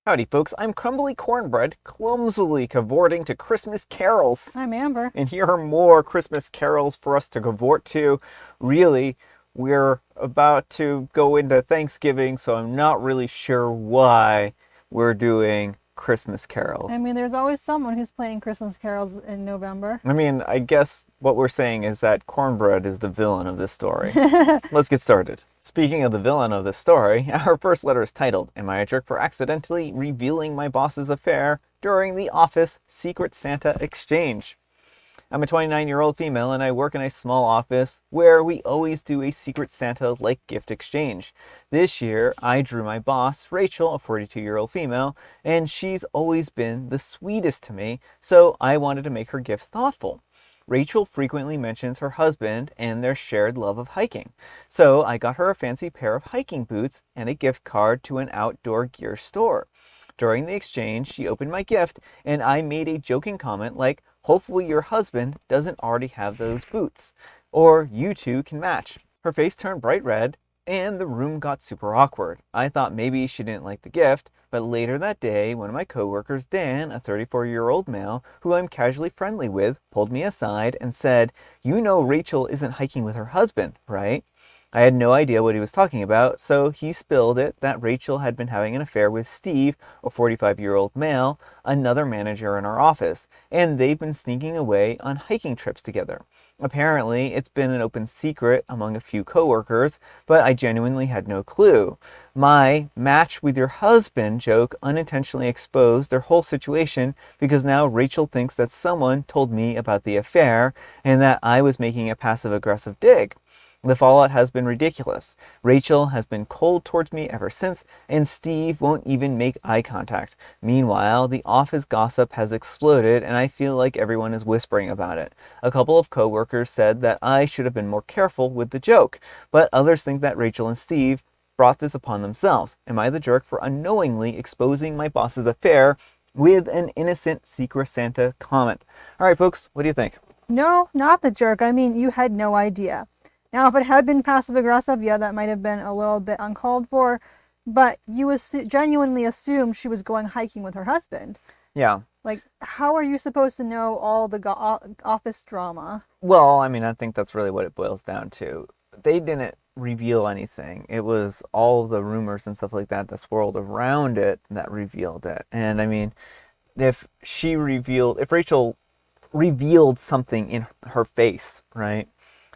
Howdy, folks. I'm Crumbly Cornbread, clumsily cavorting to Christmas carols. I'm Amber. And here are more Christmas carols for us to cavort to. Really, we're about to go into Thanksgiving, so I'm not really sure why we're doing Christmas carols. I mean, there's always someone who's playing Christmas carols in November. I guess what we're saying is that Cornbread is the villain of this story. Let's get started. Speaking of the villain of this story, our first letter is titled, Am I a Jerk for Accidentally Revealing My Boss's Affair During the Office Secret Santa Exchange? I'm a 29-year-old female and I work in a small office where we always do a Secret Santa-like gift exchange. This year, I drew my boss, Rachel, a 42-year-old female, and she's always been the sweetest to me, so I wanted to make her gift thoughtful. Rachel frequently mentions her husband and their shared love of hiking. So I got her a fancy pair of hiking boots and a gift card to an outdoor gear store. During the exchange, she opened my gift and I made a joking comment like, hopefully your husband doesn't already have those boots. Or you two can match. Her face turned bright red and the room got super awkward. I thought maybe she didn't like the gift, but later that day, one of my coworkers, Dan, a 34-year-old male who I'm casually friendly with, pulled me aside and said, "You know Rachel isn't hiking with her husband, right?" I had no idea what he was talking about, so he spilled it that Rachel had been having an affair with Steve, a 45-year-old male, another manager in our office, and they've been sneaking away on hiking trips together. Apparently, it's been an open secret among a few coworkers, but I genuinely had no clue. My match with your husband joke unintentionally exposed their whole situation because now Rachel thinks that someone told me about the affair and that I was making a passive-aggressive dig. The fallout has been ridiculous. Rachel has been cold towards me ever since, and Steve won't even make eye contact. Meanwhile, the office gossip has exploded, and I feel like everyone is whispering about it. A couple of coworkers said that I should have been more careful with the joke, but others think that Rachel and Steve brought this upon themselves. Am I the jerk for unknowingly exposing my boss's affair with an innocent Secret Santa comment? All right, folks, what do you think? No, not the jerk. I mean, you had no idea. Now, if it had been passive aggressive, yeah, that might have been a little bit uncalled for, but you genuinely assumed she was going hiking with her husband. Yeah. Like, how are you supposed to know all the office drama? Well, I think that's really what it boils down to. They didn't reveal anything. It was all the rumors and stuff like that that swirled around it that revealed it. And if Rachel revealed something in her face, right,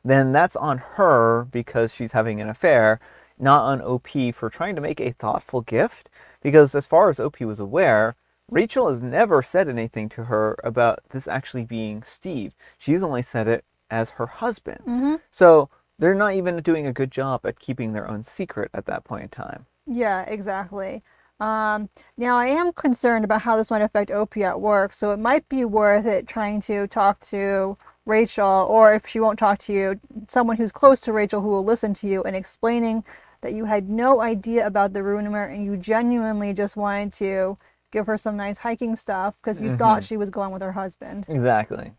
then that's on her because she's having an affair, not on OP for trying to make a thoughtful gift. Because as far as OP was aware, Rachel has never said anything to her about this actually being Steve. She's only said it as her husband. Mm-hmm. So they're not even doing a good job at keeping their own secret at that point in time. Yeah, exactly. Now, I am concerned about how this might affect OP at work, so it might be worth it trying to talk to Rachel, or if she won't talk to you, someone who's close to Rachel who will listen to you and explaining that you had no idea about the rumor and you genuinely just wanted to give her some nice hiking stuff because you thought she was going with her husband. Exactly.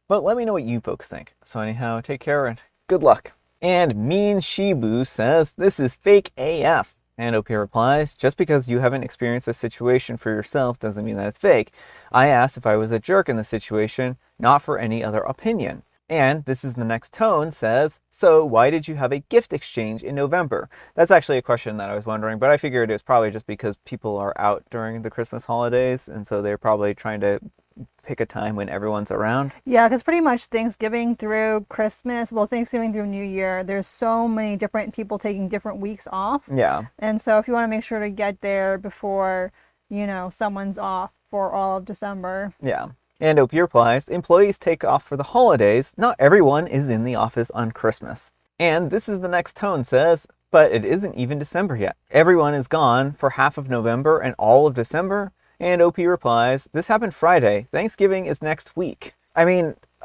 But let me know what you folks think. So anyhow, take care and good luck. And Mean Shibu says, this is fake AF. And OP replies, just because you haven't experienced a situation for yourself doesn't mean that it's fake. I asked if I was a jerk in the situation, not for any other opinion. And this is the next tone says, so why did you have a gift exchange in November? That's actually a question that I was wondering, but I figured it was probably just because people are out during the Christmas holidays, and so they're probably trying to pick a time when everyone's around. Yeah, because pretty much Thanksgiving through Christmas, well, Thanksgiving through New Year, there's so many different people taking different weeks off. Yeah. And so if you want to make sure to get there before, someone's off for all of December. Yeah. And OP replies, employees take off for the holidays. Not everyone is in the office on Christmas. And this is the next tone says, but it isn't even December yet. Everyone is gone for half of November and all of December. And OP replies, this happened Friday. Thanksgiving is next week. I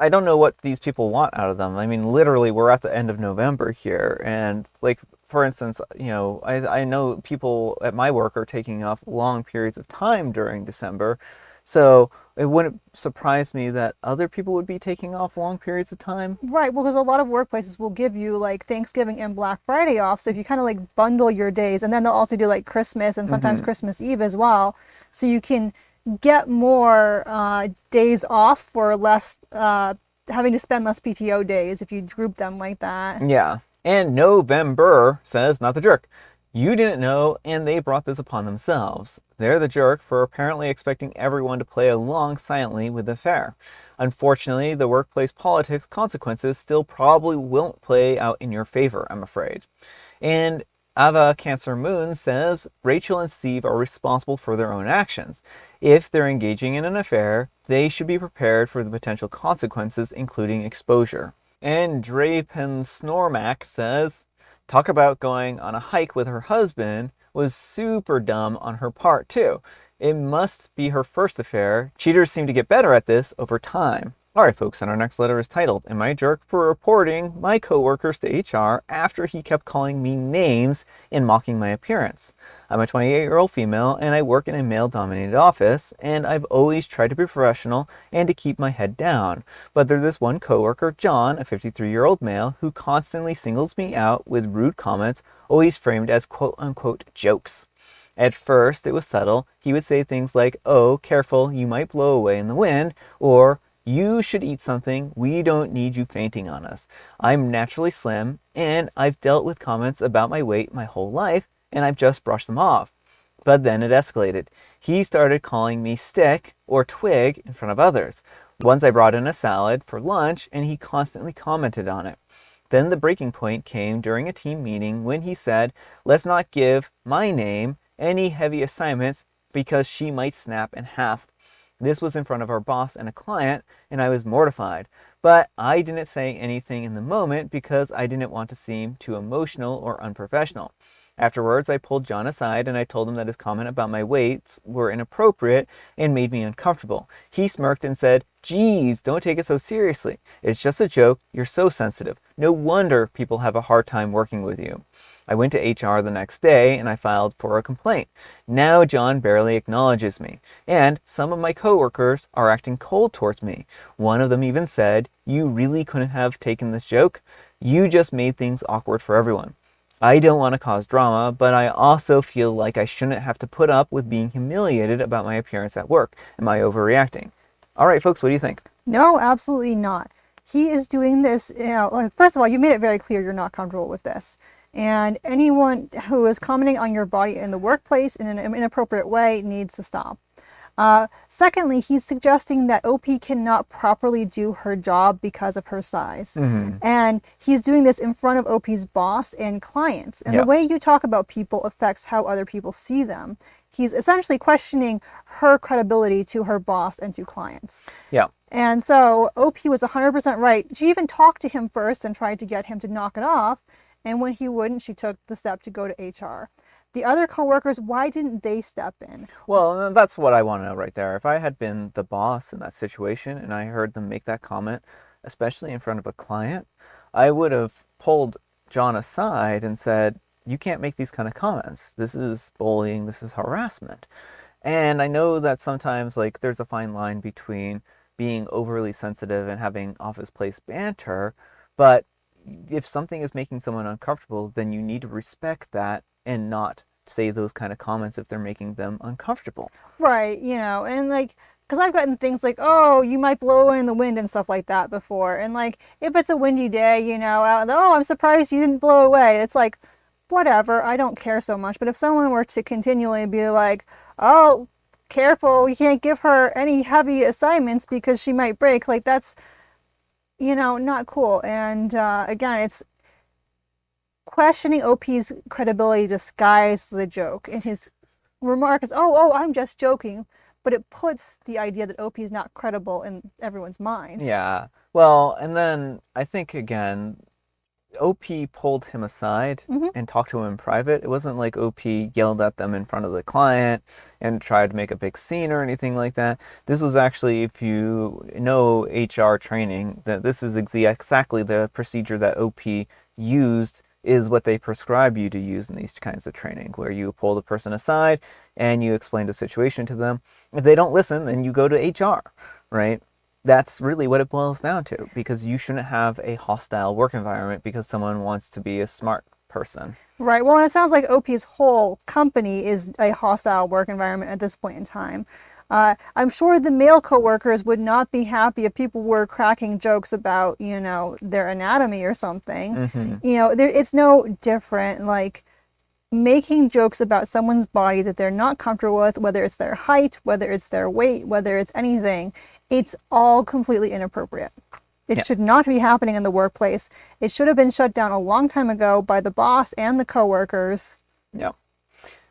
don't know what these people want out of them. Literally, we're at the end of November here. And for instance, I know people at my work are taking off long periods of time during December. So it wouldn't surprise me that other people would be taking off long periods of time. Right, well, because a lot of workplaces will give you like Thanksgiving and Black Friday off. So if you kind of like bundle your days, and then they'll also do like Christmas and sometimes Hmm. Christmas Eve as well. So you can get more days off for less, having to spend less PTO days if you group them like that. Yeah. And November says, not the jerk. You didn't know, and they brought this upon themselves. They're the jerk for apparently expecting everyone to play along silently with the fair. Unfortunately, the workplace politics consequences still probably won't play out in your favor, I'm afraid. And Ava Cancer Moon says Rachel and Steve are responsible for their own actions. If they're engaging in an affair, they should be prepared for the potential consequences, including exposure. And Drapen Snormack says, talk about going on a hike with her husband was super dumb on her part, too. It must be her first affair. Cheaters seem to get better at this over time. All right, folks, and our next letter is titled, Am I a Jerk for Reporting My Coworkers to HR After He Kept Calling Me Names and Mocking My Appearance? I'm a 28-year-old female, and I work in a male-dominated office, and I've always tried to be professional and to keep my head down. But there's this one coworker, John, a 53-year-old male, who constantly singles me out with rude comments, always framed as quote-unquote jokes. At first, it was subtle. He would say things like, oh, careful, you might blow away in the wind, or you should eat something. We don't need you fainting on us. I'm naturally slim, and I've dealt with comments about my weight my whole life, and I've just brushed them off. But then it escalated. He started calling me stick or twig in front of others. Once I brought in a salad for lunch, and he constantly commented on it. Then the breaking point came during a team meeting when he said, let's not give my name any heavy assignments because she might snap in half. This was in front of our boss and a client, and I was mortified. But I didn't say anything in the moment because I didn't want to seem too emotional or unprofessional. Afterwards, I pulled John aside and I told him that his comment about my weights were inappropriate and made me uncomfortable. He smirked and said, geez, don't take it so seriously. It's just a joke. You're so sensitive. No wonder people have a hard time working with you. I went to HR the next day and I filed for a complaint. Now John barely acknowledges me, and some of my coworkers are acting cold towards me. One of them even said, you really couldn't have taken this joke? You just made things awkward for everyone. I don't want to cause drama, but I also feel like I shouldn't have to put up with being humiliated about my appearance at work. Am I overreacting? All right, folks, what do you think? No, absolutely not. He is doing this, like, first of all, you made it very clear you're not comfortable with this. And anyone who is commenting on your body in the workplace in an inappropriate way needs to stop. Secondly, he's suggesting that OP cannot properly do her job because of her size. Mm-hmm. And he's doing this in front of OP's boss and clients. And the Yeah. way you talk about people affects how other people see them. He's essentially questioning her credibility to her boss and to clients. Yeah. And so OP was 100% right. She even talked to him first and tried to get him to knock it off. And when he wouldn't, she took the step to go to HR. The other coworkers, why didn't they step in? Well, that's what I want to know right there. If I had been the boss in that situation and I heard them make that comment, especially in front of a client, I would have pulled John aside and said, you can't make these kind of comments. This is bullying, this is harassment. And I know that sometimes like there's a fine line between being overly sensitive and having office place banter, but if something is making someone uncomfortable, then you need to respect that and not say those kind of comments if they're making them uncomfortable. Right, and like, because I've gotten things like, oh, you might blow in the wind and stuff like that before. And like, if it's a windy day, oh, I'm surprised you didn't blow away. It's like, whatever, I don't care so much. But if someone were to continually be like, oh, careful, you can't give her any heavy assignments because she might break, like, that's, not cool. And again, it's questioning OP's credibility disguised the joke. And his remark is, oh, I'm just joking. But it puts the idea that OP is not credible in everyone's mind. Yeah. Well, and then I think again, OP pulled him aside Mm-hmm. and talked to him in private. It wasn't like OP yelled at them in front of the client and tried to make a big scene or anything like that. This was actually, if you know HR training, that this is exactly the procedure that OP used, is what they prescribe you to use in these kinds of training, where you pull the person aside, and you explain the situation to them. If they don't listen, then you go to HR, right? That's really what it boils down to, because you shouldn't have a hostile work environment because someone wants to be a smart person. Right. Well, it sounds like OP's whole company is a hostile work environment at this point in time. I'm sure the male coworkers would not be happy if people were cracking jokes about, their anatomy or something. Hmm. It's no different. Like making jokes about someone's body that they're not comfortable with, whether it's their height, whether it's their weight, whether it's anything, it's all completely inappropriate. It Yeah, should not be happening in the workplace. It should have been shut down a long time ago by the boss and the coworkers. yeah.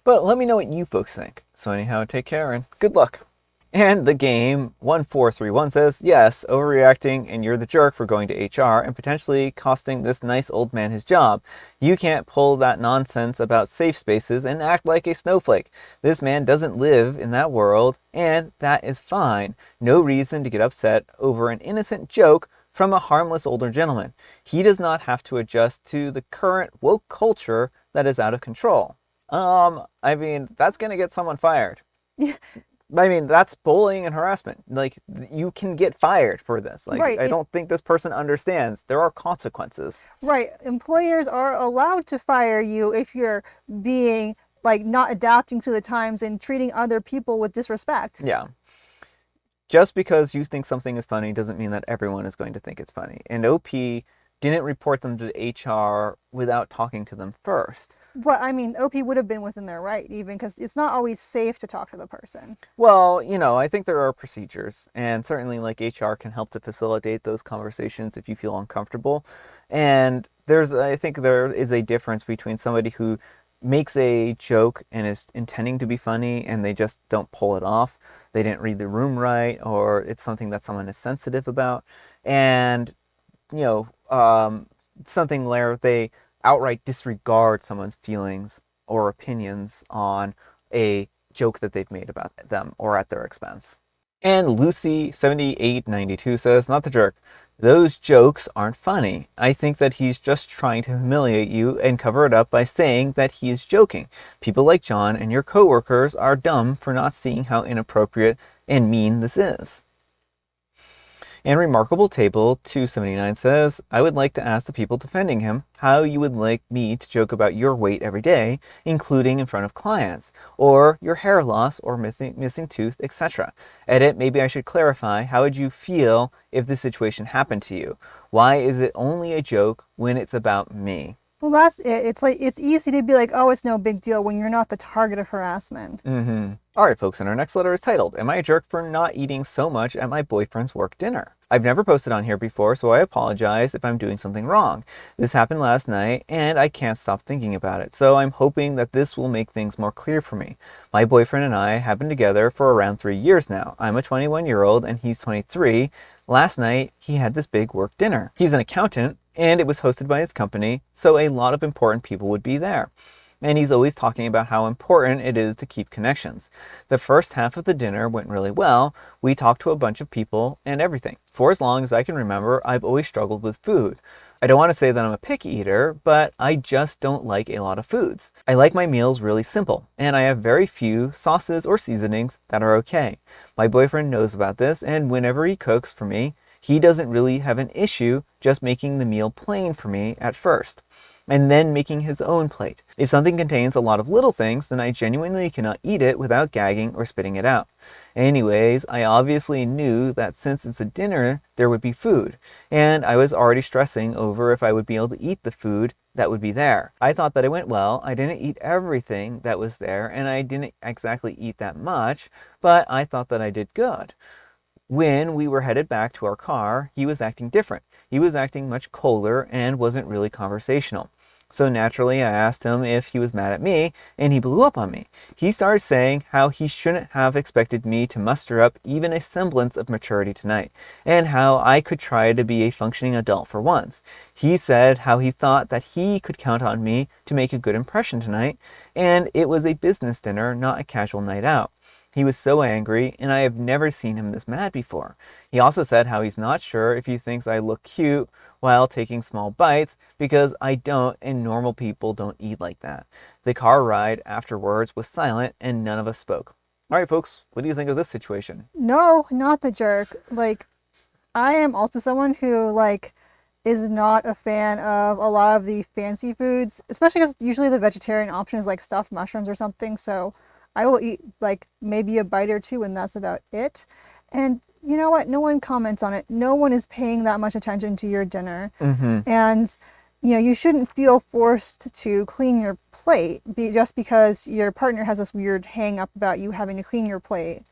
But let me know what you folks think. So anyhow, take care and good luck. And the game 1431 says, yes, overreacting and you're the jerk for going to HR and potentially costing this nice old man his job. You can't pull that nonsense about safe spaces and act like a snowflake. This man doesn't live in that world, and that is fine. No reason to get upset over an innocent joke from a harmless older gentleman. He does not have to adjust to the current woke culture that is out of control. That's gonna get someone fired. Yeah, That's bullying and harassment. Like, you can get fired for this. Like, right. I don't think this person understands. There are consequences. Right. Employers are allowed to fire you if you're being like not adapting to the times and treating other people with disrespect. Yeah. Just because you think something is funny doesn't mean that everyone is going to think it's funny. And OP didn't report them to HR without talking to them first. But I mean, OP would have been within their right, even because it's not always safe to talk to the person. Well, I think there are procedures, and certainly like HR can help to facilitate those conversations if you feel uncomfortable. And I think there is a difference between somebody who makes a joke and is intending to be funny and they just don't pull it off. They didn't read the room right, or it's something that someone is sensitive about. And, you know, something where they outright disregard someone's feelings or opinions on a joke that they've made about them or at their expense. And Lucy7892 says, not the jerk. Those jokes aren't funny. I think that he's just trying to humiliate you and cover it up by saying that he is joking. People like John and your coworkers are dumb for not seeing how inappropriate and mean this is. And Remarkable Table 279 says, I would like to ask the people defending him how you would like me to joke about your weight every day, including in front of clients, or your hair loss or missing tooth, etc. Edit, maybe I should clarify, how would you feel if this situation happened to you? Why is it only a joke when it's about me? Well, that's it. It's like it's easy to be like, oh, it's no big deal when you're not the target of harassment. All right, folks, and our next letter is titled, Am I a jerk for not eating so much at my boyfriend's work dinner? I've never posted on here before, so I apologize if I'm doing something wrong. This happened last night, and I can't stop thinking about it, so I'm hoping that this will make things more clear for me. My boyfriend and I have been together for around 3 years now. I'm a 21-year-old, and he's 23. Last night, he had this big work dinner. He's an accountant, and it was hosted by his company, so a lot of important people would be there. And he's always talking about how important it is to keep connections. The first half of the dinner went really well. We talked to a bunch of people and everything. For as long as I can remember, I've always struggled with food. I don't want to say that I'm a picky eater, but I just don't like a lot of foods. I like my meals really simple, and I have very few sauces or seasonings that are okay. My boyfriend knows about this, and whenever he cooks for me, he doesn't really have an issue just making the meal plain for me at first, and then making his own plate. If something contains a lot of little things, then I genuinely cannot eat it without gagging or spitting it out. Anyways, I obviously knew that since it's a dinner, there would be food, and I was already stressing over if I would be able to eat the food that would be there. I thought that it went well. I didn't eat everything that was there, and I didn't exactly eat that much, but I thought that I did good. When we were headed back to our car, he was acting different. He was acting much colder and wasn't really conversational. So naturally, I asked him if he was mad at me, and he blew up on me. He started saying how he shouldn't have expected me to muster up even a semblance of maturity tonight, and how I could try to be a functioning adult for once. He said how he thought that he could count on me to make a good impression tonight, and it was a business dinner, not a casual night out. He was so angry, and I have never seen him this mad before. He also said how he's not sure if he thinks I look cute while taking small bites because I don't and normal people don't eat like that. The car ride afterwards was silent and none of us spoke. All right, folks, what do you think of this situation? No, not the jerk. Like, I am also someone who is not a fan of a lot of the fancy foods, especially because usually the vegetarian option is like stuffed mushrooms or something. So I will eat like maybe a bite or two, and that's about it. And you know what? No one comments on it. No one is paying that much attention to your dinner. Mm-hmm. And you shouldn't feel forced to clean your plate just because your partner has this weird hang up about you having to clean your plate.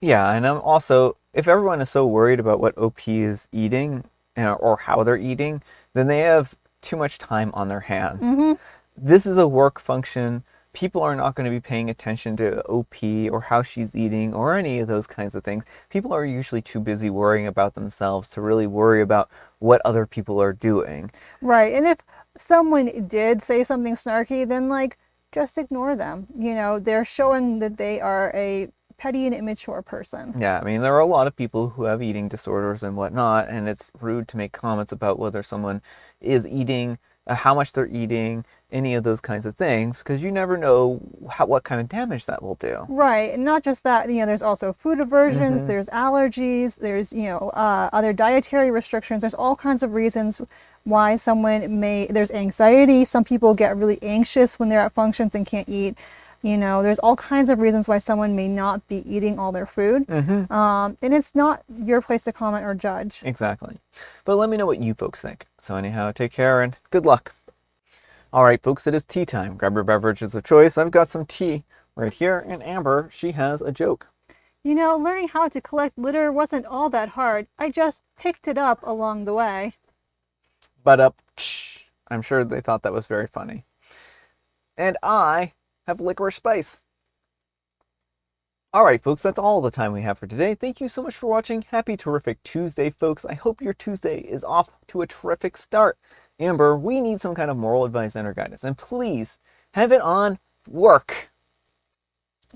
Yeah, and I'm also, if everyone is so worried about what OP is eating or how they're eating, then they have too much time on their hands. Mm-hmm. This is a work function. People are not going to be paying attention to OP or how she's eating or any of those kinds of things. People are usually too busy worrying about themselves to really worry about what other people are doing. Right. And if someone did say something snarky, then just ignore them. They're showing that they are a petty and immature person. Yeah, I mean, there are a lot of people who have eating disorders and whatnot, and it's rude to make comments about whether someone is eating, how much they're eating, any of those kinds of things, because you never know what kind of damage that will do. Right. And not just that, there's also food aversions, Mm-hmm. there's allergies, there's, other dietary restrictions. There's all kinds of reasons why there's anxiety. Some people get really anxious when they're at functions and can't eat. There's all kinds of reasons why someone may not be eating all their food. Mm-hmm. And it's not your place to comment or judge. Exactly. But let me know what you folks think. So anyhow, take care and good luck. All right, folks, it is tea time. Grab your beverages of choice. I've got some tea right here, and Amber, she has a joke. Learning how to collect litter wasn't all that hard. I just picked it up along the way. But I'm sure they thought that was very funny. And I have licorice spice. All right, folks, that's all the time we have for today. Thank you so much for watching. Happy terrific Tuesday, folks. I hope your Tuesday is off to a terrific start. Amber, we need some kind of moral advice and or guidance, and please have it on work.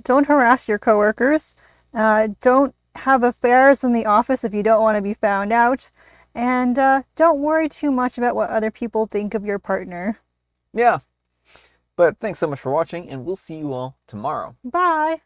Don't harass your coworkers. Don't have affairs in the office if you don't want to be found out. And don't worry too much about what other people think of your partner. Yeah. But thanks so much for watching, and we'll see you all tomorrow. Bye.